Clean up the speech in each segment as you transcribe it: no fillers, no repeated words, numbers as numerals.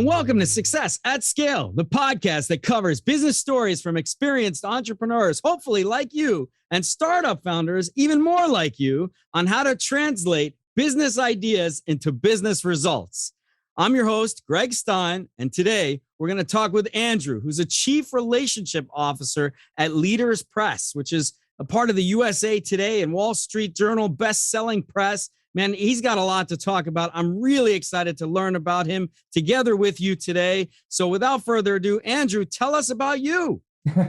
and welcome to Success at Scale, the podcast that covers business stories from experienced entrepreneurs, hopefully like you, and startup founders, even more like you, on how to translate business ideas into business results. I'm your host, Greg Stein, and today we're going to talk with Andrew, who's a Chief Relationship Officer at Leaders Press, which is a part of the USA Today and Wall Street Journal best-selling press. Man, he's got a lot to talk about. I'm really excited to learn about him together with you today. So without further ado, Andrew, tell us about you.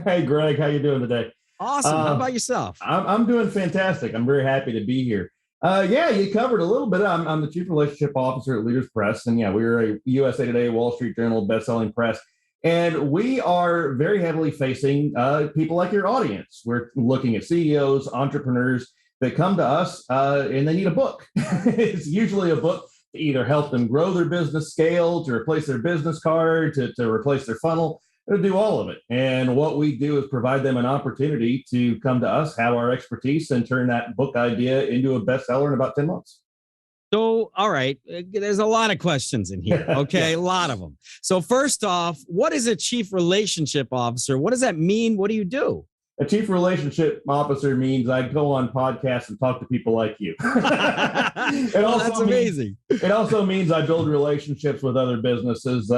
Hey, Greg, how you doing today? Awesome. How about yourself? I'm doing fantastic. I'm very happy to be here. Yeah, you covered a little bit. I'm the Chief Relationship Officer at Leaders Press. And yeah, we're a USA Today, Wall Street Journal best-selling press. And we are very heavily facing people like your audience. We're looking at CEOs, entrepreneurs, they come to us and they need a book. It's usually a book to either help them grow their business, scale, to replace their business card, to replace their funnel, to do all of it. And what we do is provide them an opportunity to come to us, have our expertise, and turn that book idea into a bestseller in about 10 months. So, all right, there's a lot of questions in here, okay? Yeah. A lot of them. So first off, what is a Chief Relationship Officer? What does that mean? What do you do? A Chief Relationship Officer means I go on podcasts and talk to people like you. That's amazing. It also means I build relationships with other businesses,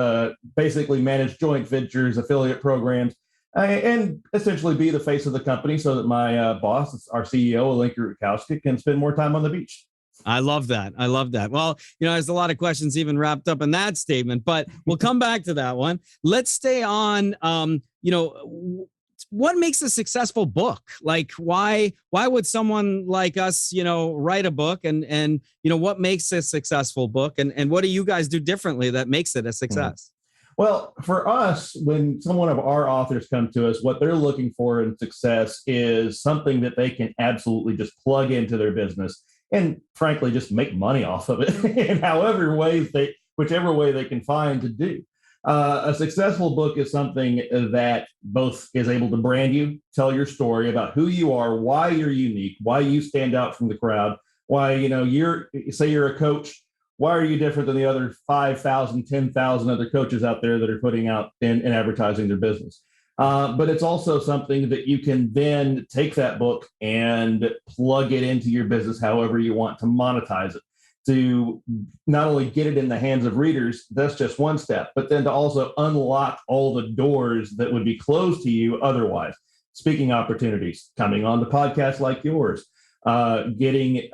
basically manage joint ventures, affiliate programs, and essentially be the face of the company so that my boss, our CEO, Alinka Rutkowski, can spend more time on the beach. I love that. I love that. Well, there's a lot of questions even wrapped up in that statement, but we'll come back to that one. Let's stay on, what makes a successful book? Like, why would someone like us, write a book and what makes a successful book and what do you guys do differently that makes it a success? Well, for us, when someone of our authors come to us, what they're looking for in success is something that they can absolutely just plug into their business and frankly, just make money off of it in whichever way they can find to do. A successful book is something that both is able to brand you, tell your story about who you are, why you're unique, why you stand out from the crowd, why, you're a coach, why are you different than the other 5,000, 10,000 other coaches out there that are putting out and advertising their business. But it's also something that you can then take that book and plug it into your business however you want to monetize it. To not only get it in the hands of readers, that's just one step, but then to also unlock all the doors that would be closed to you otherwise. Speaking opportunities, coming on the podcast like yours, getting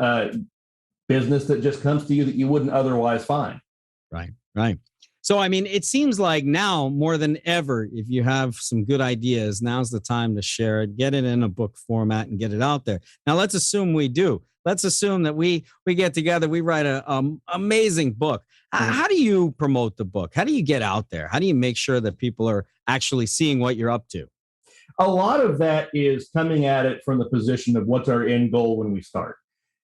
business that just comes to you that you wouldn't otherwise find. Right. So, it seems like now more than ever, if you have some good ideas, now's the time to share it, get it in a book format and get it out there. Now, let's assume we do. Let's assume that we get together, we write a amazing book. How do you promote the book? How do you get out there? How do you make sure that people are actually seeing what you're up to? A lot of that is coming at it from the position of what's our end goal when we start.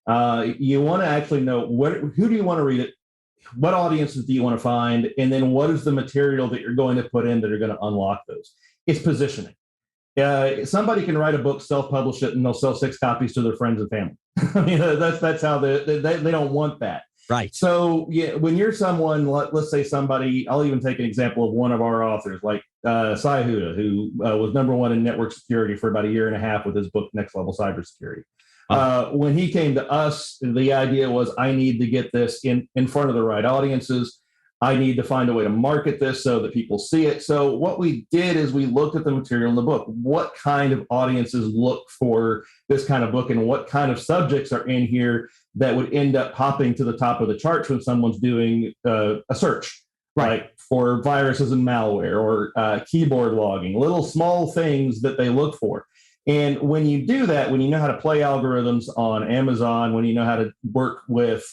You want to actually know who do you want to read it? What audiences do you want to find? And then what is the material that you're going to put in that are going to unlock those? It's positioning. Somebody can write a book, self-publish it, and they'll sell 6 copies to their friends and family. That's how they don't want that. Right. So yeah, when you're someone, let's say somebody, I'll even take an example of one of our authors, like Sai Huda, who was #1 in network security for about 1.5 years with his book, Next Level Cybersecurity. When he came to us, the idea was, I need to get this in front of the right audiences. I need to find a way to market this so that people see it. So what we did is we looked at the material in the book. What kind of audiences look for this kind of book and what kind of subjects are in here that would end up popping to the top of the charts when someone's doing a search, right? For viruses and malware or keyboard logging, little small things that they look for. And when you do that, when you know how to play algorithms on Amazon, when you know how to work with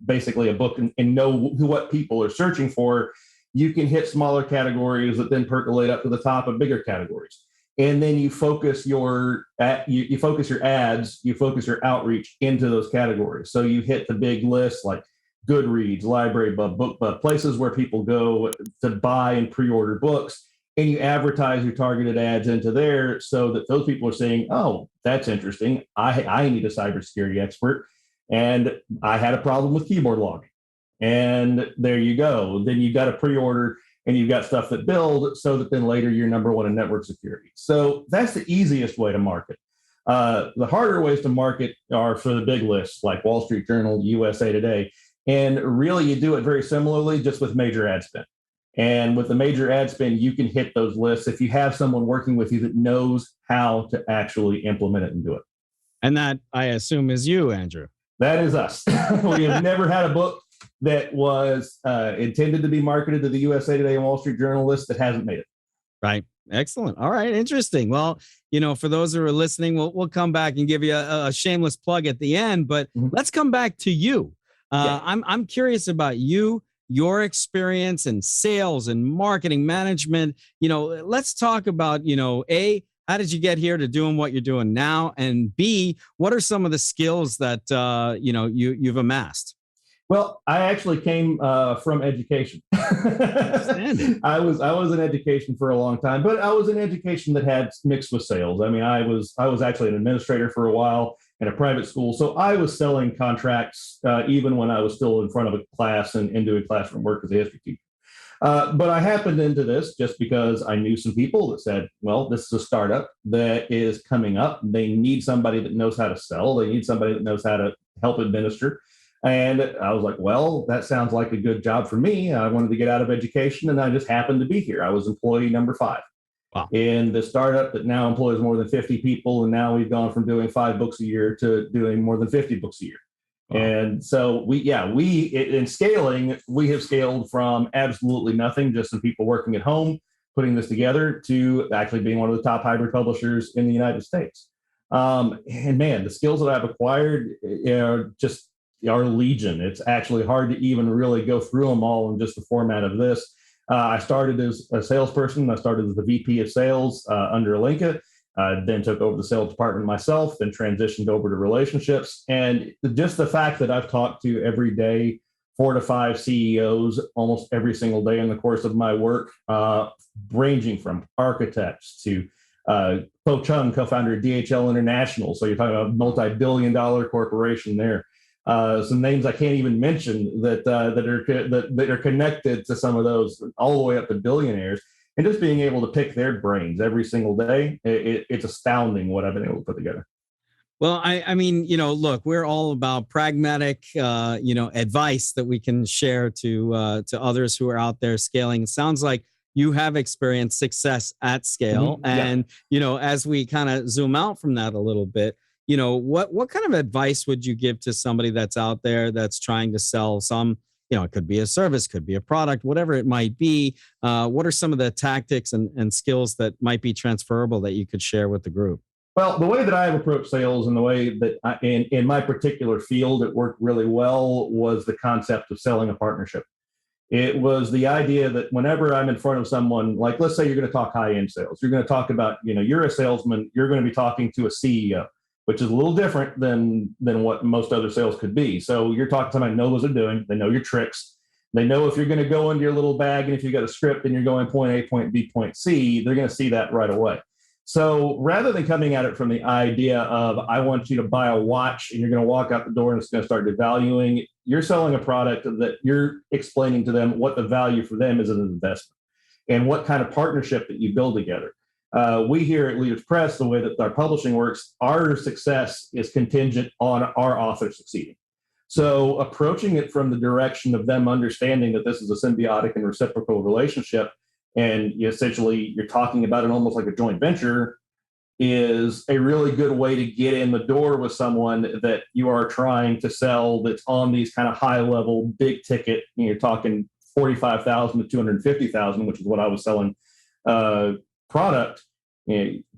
basically a book and know what people are searching for, you can hit smaller categories that then percolate up to the top of bigger categories. And then you focus your you focus your ads, you focus your outreach into those categories. So you hit the big lists like Goodreads, Library Bub, BookBub, places where people go to buy and pre-order books. And you advertise your targeted ads into there so that those people are saying, oh, that's interesting. I need a cybersecurity expert. And I had a problem with keyboard logging. And there you go. Then you've got a pre-order and you've got stuff that build so that then later you're number one in network security. So that's the easiest way to market. The harder ways to market are for the big lists like Wall Street Journal, USA Today. And really, you do it very similarly, just with major ad spend. And with the major ad spend, you can hit those lists if you have someone working with you that knows how to actually implement it and do it. And that, I assume, is you, Andrew. That is us. We have never had a book that was intended to be marketed to the USA Today and Wall Street Journal list that hasn't made it. Right. Excellent. All right. Interesting. Well, for those who are listening, we'll come back and give you a shameless plug at the end, but let's come back to you. I'm curious about you, your experience in sales and marketing management. Let's talk about, A, how did you get here to doing what you're doing now? And B, what are some of the skills that, you've amassed? Well, I actually came from education. I was in education for a long time, but I was in education that had mixed with sales. I mean, I was actually an administrator for a while in a private school, so I was selling contracts even when I was still in front of a class and doing classroom work as a history teacher. But I happened into this just because I knew some people that said, well, this is a startup that is coming up. They need somebody that knows how to sell. They need somebody that knows how to help administer. And I was like, well, that sounds like a good job for me. I wanted to get out of education, and I just happened to be here. I was employee number 5 in the startup that now employs more than 50 people. And now we've gone from doing 5 books a year to doing more than 50 books a year. Wow. And so we in scaling, we have scaled from absolutely nothing, just some people working at home, putting this together, to actually being one of the top hybrid publishers in the United States. And man, the skills that I've acquired are legion. It's actually hard to even really go through them all in just the format of this. I started as a salesperson. I started as the VP of sales under Alinka, then took over the sales department myself, then transitioned over to relationships. And just the fact that I've talked to every day 4 to 5 CEOs almost every single day in the course of my work, ranging from architects to Po Chung, co-founder of DHL International. So you're talking about a multi-billion-dollar corporation there. Some names I can't even mention that are connected to some of those, all the way up to billionaires, and just being able to pick their brains every single day. It's astounding what I've been able to put together. Well, I mean, look, we're all about pragmatic, advice that we can share to others who are out there scaling. It sounds like you have experienced success at scale, and as we kind of zoom out from that a little bit. What kind of advice would you give to somebody that's out there that's trying to sell some, it could be a service, could be a product, whatever it might be. What are some of the tactics and skills that might be transferable that you could share with the group? Well, the way that I've approached sales and the way that in my particular field, it worked really well was the concept of selling a partnership. It was the idea that whenever I'm in front of someone, like let's say you're going to talk high-end sales, you're going to talk about, you're a salesman, you're going to be talking to a CEO, which is a little different than what most other sales could be. So you're talking to somebody who knows what they're doing. They know your tricks. They know if you're going to go into your little bag and if you've got a script and you're going point A, point B, point C, they're going to see that right away. So rather than coming at it from the idea of, I want you to buy a watch and you're going to walk out the door and it's going to start devaluing, you're selling a product that you're explaining to them what the value for them is as an investment and what kind of partnership that you build together. We here at Leaders Press, the way that our publishing works, our success is contingent on our authors succeeding. So approaching it from the direction of them understanding that this is a symbiotic and reciprocal relationship, and you're talking about it almost like a joint venture, is a really good way to get in the door with someone that you are trying to sell that's on these kind of high level, big ticket, you're talking 45,000 to 250,000, which is what I was selling product.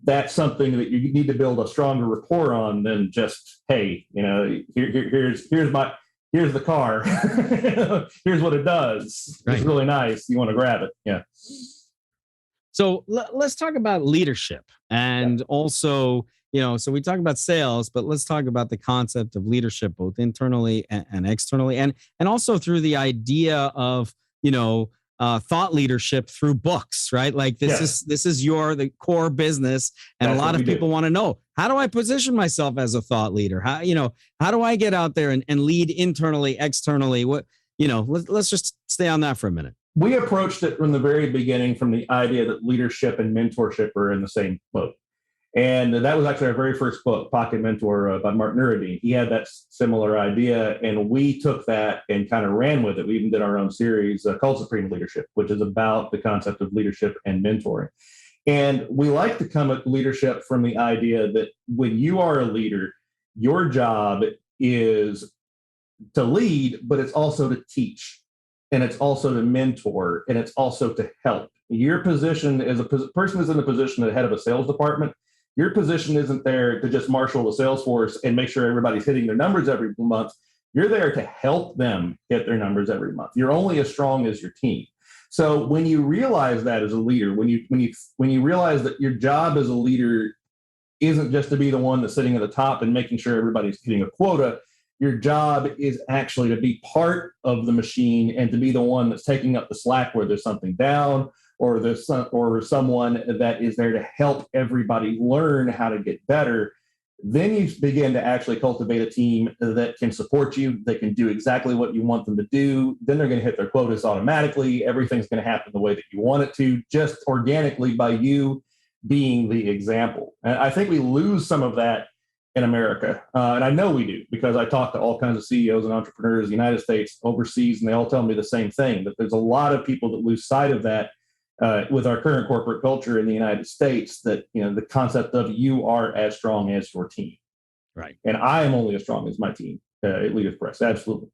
That's something that you need to build a stronger rapport on than just, hey, here's the car. Here's what it does. Right. It's really nice. You want to grab it. Yeah. So let's talk about leadership and also, so we talk about sales, but let's talk about the concept of leadership, both internally and externally, and also through the idea of, thought leadership through books, right? Like this is the core business. And that's a lot of people want to know, how do I position myself as a thought leader? How do I get out there and lead internally, externally? let's just stay on that for a minute. We approached it from the very beginning from the idea that leadership and mentorship are in the same boat. And that was actually our very first book, Pocket Mentor, by Mark Nuruddin. He had that similar idea, and we took that and kind of ran with it. We even did our own series called Supreme Leadership, which is about the concept of leadership and mentoring. And we like to come at leadership from the idea that when you are a leader, your job is to lead, but it's also to teach, and it's also to mentor, and it's also to help. Your position as a person is in the position of the head of a sales department. Your position isn't there to just marshal the sales force and make sure everybody's hitting their numbers every month. You're there to help them hit their numbers every month. You're only as strong as your team. So when you realize that as a leader, when you realize that your job as a leader isn't just to be the one that's sitting at the top and making sure everybody's hitting a quota, your job is actually to be part of the machine and to be the one that's taking up the slack where there's something down, or someone that is there to help everybody learn how to get better. Then you begin to actually cultivate a team that can support you. They can do exactly what you want them to do. Then they're going to hit their quotas automatically. Everything's going to happen the way that you want it to, just organically by you being the example. And I think we lose some of that in America. And I know we do, because I talk to all kinds of CEOs and entrepreneurs in the United States, overseas, and they all tell me the same thing, that there's a lot of people that lose sight of that with our current corporate culture in the United States, that, the concept of you are as strong as your team. Right. And I am only as strong as my team at Leaders Press. Absolutely.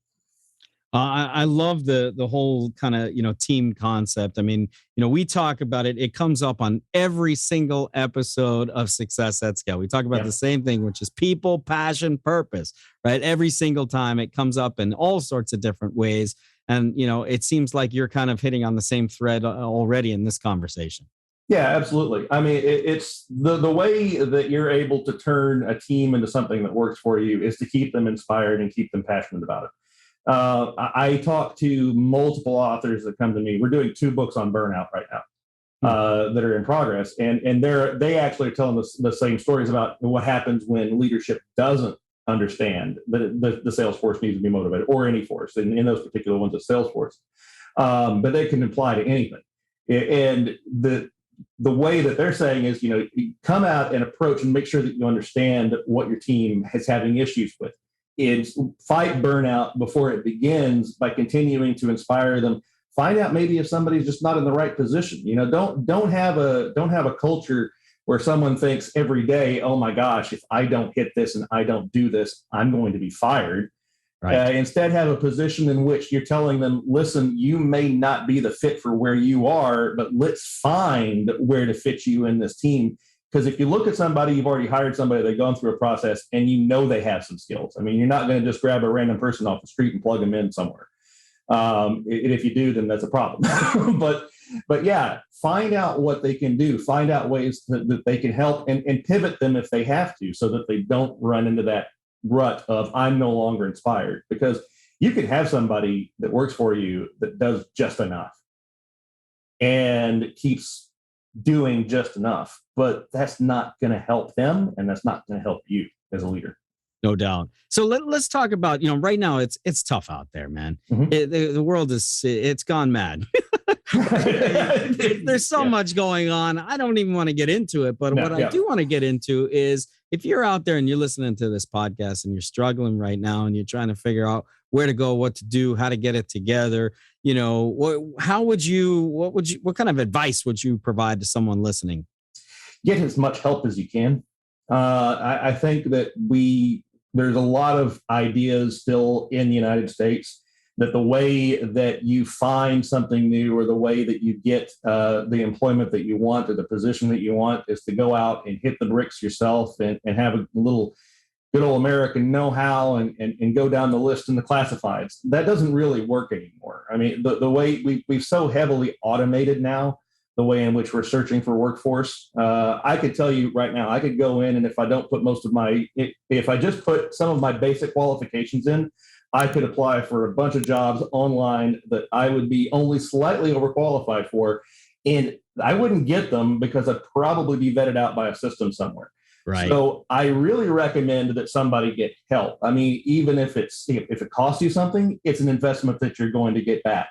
I love the whole kind of, team concept. I mean, we talk about it. It comes up on every single episode of Success at Scale. We talk about the same thing, which is people, passion, purpose, right? Every single time it comes up in all sorts of different ways. And, it seems like you're kind of hitting on the same thread already in this conversation. Yeah, absolutely. I mean, it's the way that you're able to turn a team into something that works for you is to keep them inspired and keep them passionate about it. I talk to multiple authors that come to me. We're doing 2 books on burnout right now that are in progress. And they actually are telling us the same stories about what happens when leadership doesn't understand that the sales force needs to be motivated, or any force, in those particular ones, it's Salesforce. But they can apply to anything. And the way that they're saying is, you come out and approach and make sure that you understand what your team is having issues with. Is fight burnout before it begins by continuing to inspire them. Find out maybe if somebody's just not in the right position. Don't have a culture where someone thinks every day, oh my gosh, if I don't hit this and I don't do this, I'm going to be fired. Right. Instead, have a position in which you're telling them, listen, you may not be the fit for where you are, but let's find where to fit you in this team. Because if you look at somebody, you've already hired somebody, they've gone through a process, and they have some skills. I mean, you're not going to just grab a random person off the street and plug them in somewhere. And if you do, then that's a problem. But yeah, find out what they can do. Find out ways that they can help and pivot them if they have to, so that they don't run into that rut of I'm no longer inspired. Because you could have somebody that works for you that does just enough and keeps doing just enough, but that's not going to help them, and that's not going to help you as a leader. No doubt. So let's talk about, right now it's tough out there, man. Mm-hmm. The world it's gone mad. There's so much going on. I don't even want to get into it, but I do want to get into is, if you're out there and you're listening to this podcast and you're struggling right now and you're trying to figure out where to go, what to do, how to get it together, what kind of advice would you provide to someone listening? Get as much help as you can. I think that there's a lot of ideas still in the United States that the way that you find something new, or the way that you get the employment that you want, or the position that you want, is to go out and hit the bricks yourself and have a little good old American know-how and go down the list in the classifieds. That doesn't really work anymore. I mean, the way we've so heavily automated now, the way in which we're searching for workforce. I could tell you right now, I could go in, and if I don't put if I just put some of my basic qualifications in, I could apply for a bunch of jobs online that I would be only slightly overqualified for. And I wouldn't get them because I'd probably be vetted out by a system somewhere. Right. So I really recommend that somebody get help. I mean, even if it costs you something, it's an investment that you're going to get back.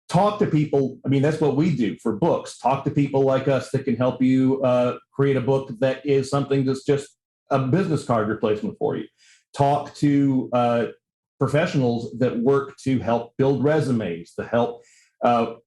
Talk to people. I mean, that's what we do for books. Talk to people like us that can help you create a book that is something that's just a business card replacement for you. Talk to professionals that work to help build resumes, to help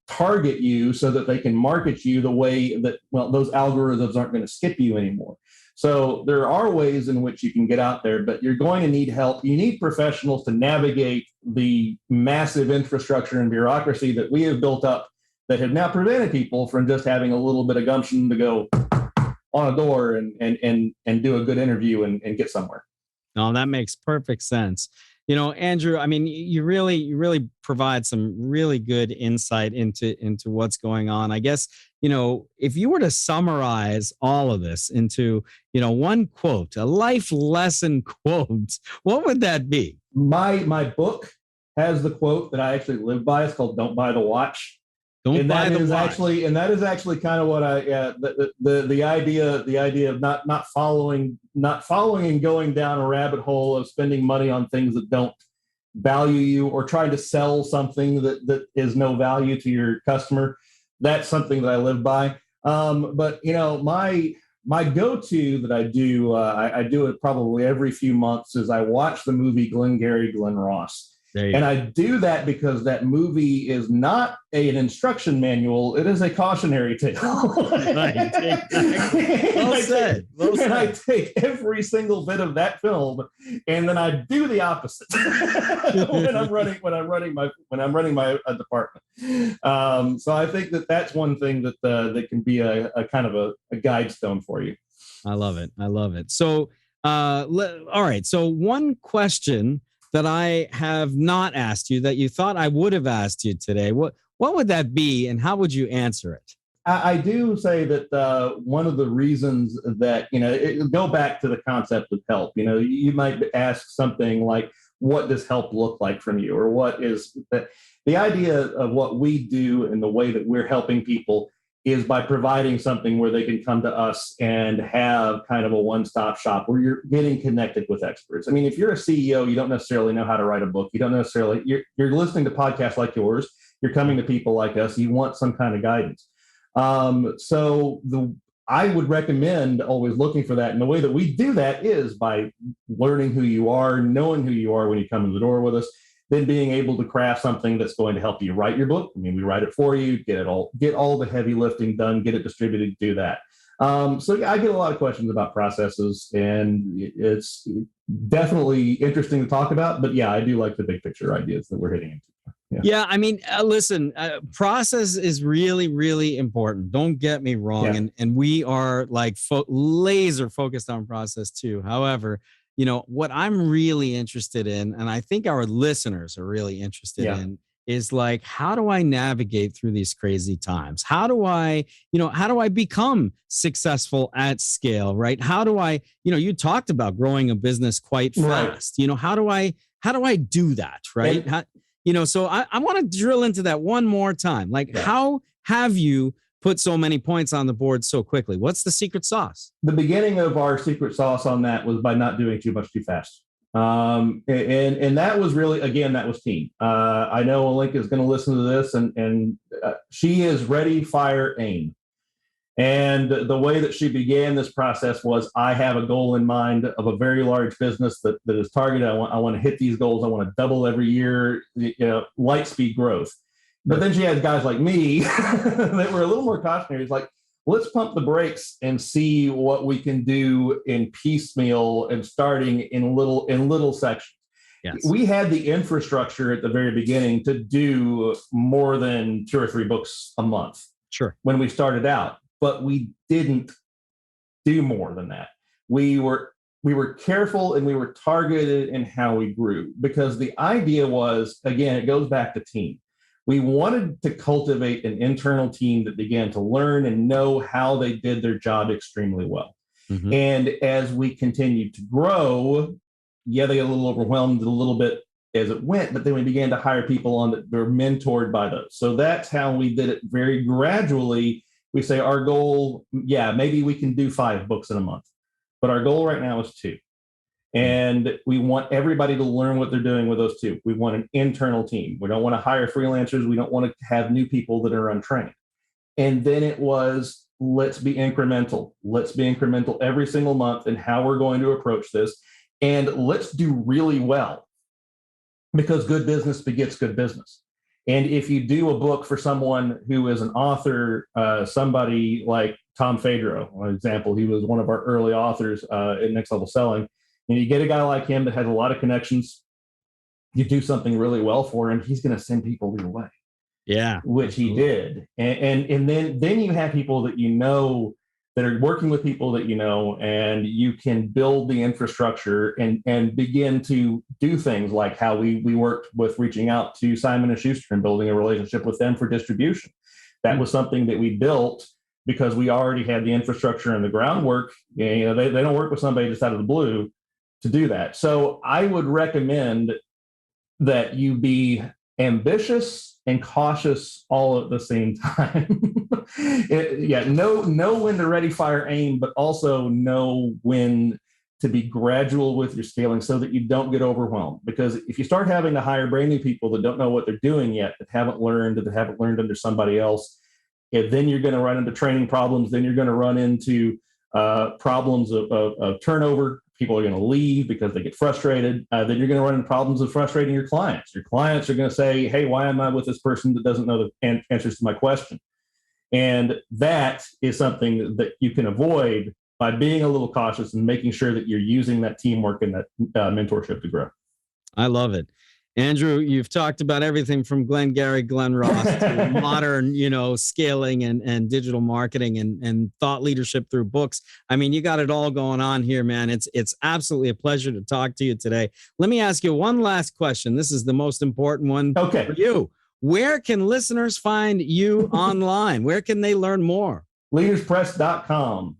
target you so that they can market you the way that, well, those algorithms aren't going to skip you anymore. So there are ways in which you can get out there, but you're going to need help. You need professionals to navigate the massive infrastructure and bureaucracy that we have built up that have now prevented people from just having a little bit of gumption to go on a door and do a good interview and get somewhere. No, that makes perfect sense. Andrew, I mean, you really provide some really good insight into what's going on. I guess, if you were to summarize all of this into, one quote, a life lesson quote, what would that be? My book has the quote that I actually live by. It's called "Don't buy the watch." Don't buy the watch. That is actually kind of what the idea of not following and going down a rabbit hole of spending money on things that don't value you, or trying to sell something that is no value to your customer. That's something that I live by. But my go-to that I do it probably every few months is I watch the movie Glengarry Glen Ross. And I do that because that movie is not an instruction manual. It is a cautionary tale. Right. Well said. And I take every single bit of that film, and then I do the opposite when I'm running my department. So I think that's one thing that can be a kind of a guide stone for you. I love it. So, all right. So one question that I have not asked you that you thought I would have asked you today, what would that be, and how would you answer it? I do say that one of the reasons that, go back to the concept of help. You might ask something like, what does help look like from you? Or what is the idea of what we do and the way that we're helping people is by providing something where they can come to us and have kind of a one-stop shop where you're getting connected with experts. I mean, if you're a CEO, you don't necessarily know how to write a book. You don't necessarily, you're listening to podcasts like yours. You're coming to people like us. You want some kind of guidance. I would recommend always looking for that. And the way that we do that is by learning who you are, knowing who you are when you come in the door with us, then being able to craft something that's going to help you write your book. I mean, we write it for you, get all the heavy lifting done, get it distributed, do that. So I get a lot of questions about processes, and it's definitely interesting to talk about. But yeah, I do like the big picture ideas that we're hitting into. Yeah, I mean, listen, process is really, really important. Don't get me wrong. Yeah. And we are like laser focused on process too. However, what I'm really interested in, and I think our listeners are really interested in, is like, how do I navigate through these crazy times? How do I become successful at scale, right? How do I, you talked about growing a business quite fast. Right. How do I do that, right? So I want to drill into that one more time. Like, how have you put so many points on the board so quickly? What's the secret sauce? The beginning of our secret sauce on that was by not doing too much too fast. And that was really, again, that was team. I know Olenka is going to listen to this, and she is ready, fire, aim. And the way that she began this process was, I have a goal in mind of a very large business that is targeted. I want to hit these goals. I want to double every year, light speed growth. But then she had guys like me that were a little more cautionary. It's like, let's pump the brakes and see what we can do in piecemeal and starting in little sections. Yes. We had the infrastructure at the very beginning to do more than 2 or 3 books a month. Sure. When we started out, but we didn't do more than that. We were careful, and we were targeted in how we grew, because the idea was, again, it goes back to team. We wanted to cultivate an internal team that began to learn and know how they did their job extremely well. Mm-hmm. And as we continued to grow, they got a little overwhelmed a little bit as it went, but then we began to hire people on that were mentored by those. So that's how we did it very gradually. We say our goal, maybe we can do 5 books in a month. but our goal right now is 2. And we want everybody to learn what they're doing with those 2. We want an internal team. We don't want to hire freelancers. We don't want to have new people that are untrained. And then it was, let's be incremental. Let's be incremental every single month in how we're going to approach this. And let's do really well, because good business begets good business. And if you do a book for someone who is an author, somebody like Tom Fedro, for example, he was one of our early authors in Next Level Selling. And you get a guy like him that has a lot of connections, you do something really well for him, he's going to send people your way. Yeah. Which he did. And then you have people that you know that are working with people that you know, and you can build the infrastructure and begin to do things like how we worked with reaching out to Simon & Schuster and building a relationship with them for distribution. That was something that we built because we already had the infrastructure and the groundwork. You know, they don't work with somebody just out of the blue to do that. So I would recommend that you be ambitious and cautious all at the same time. Know when to ready, fire, aim, but also know when to be gradual with your scaling so that you don't get overwhelmed. Because if you start having to hire brand new people that don't know what they're doing yet, that haven't learned under somebody else, then you're going to run into training problems. Then you're going to run into problems of turnover. People are going to leave because they get frustrated. Then you're going to run into problems of frustrating your clients. Your clients are going to say, hey, why am I with this person that doesn't know the answers to my question? And that is something that you can avoid by being a little cautious and making sure that you're using that teamwork and that mentorship to grow. I love it. Andrew, you've talked about everything from Glengarry Glen Ross to modern, scaling and digital marketing and thought leadership through books. I mean, you got it all going on here, man. It's absolutely a pleasure to talk to you today. Let me ask you one last question. This is the most important one for you. Where can listeners find you online? Where can they learn more? Leaderspress.com.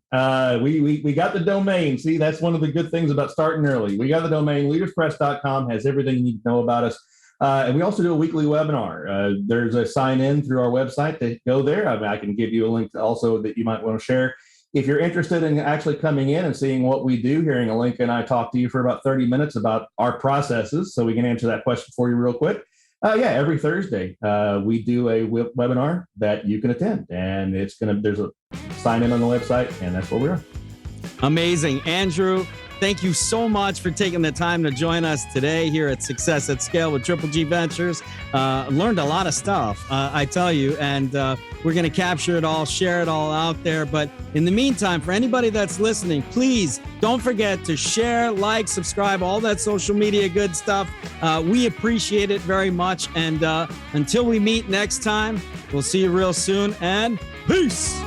We got the domain. See, that's one of the good things about starting early. We got the domain. Leaderspress.com has everything you need to know about us. And we also do a weekly webinar. There's a sign in through our website to go there. I can give you a link also that you might want to share. If you're interested in actually coming in and seeing what we do, hearing a link and I talk to you for about 30 minutes about our processes, so we can answer that question for you real quick. Every Thursday, we do a webinar that you can attend, and there's a sign in on the website, and that's where we are. Amazing. Andrew, thank you so much for taking the time to join us today here at Success at Scale with Triple G Ventures. Learned a lot of stuff, I tell you, and we're going to capture it all, share it all out there. But in the meantime, for anybody that's listening, please don't forget to share, like, subscribe, all that social media good stuff. We appreciate it very much. And until we meet next time, we'll see you real soon, and peace.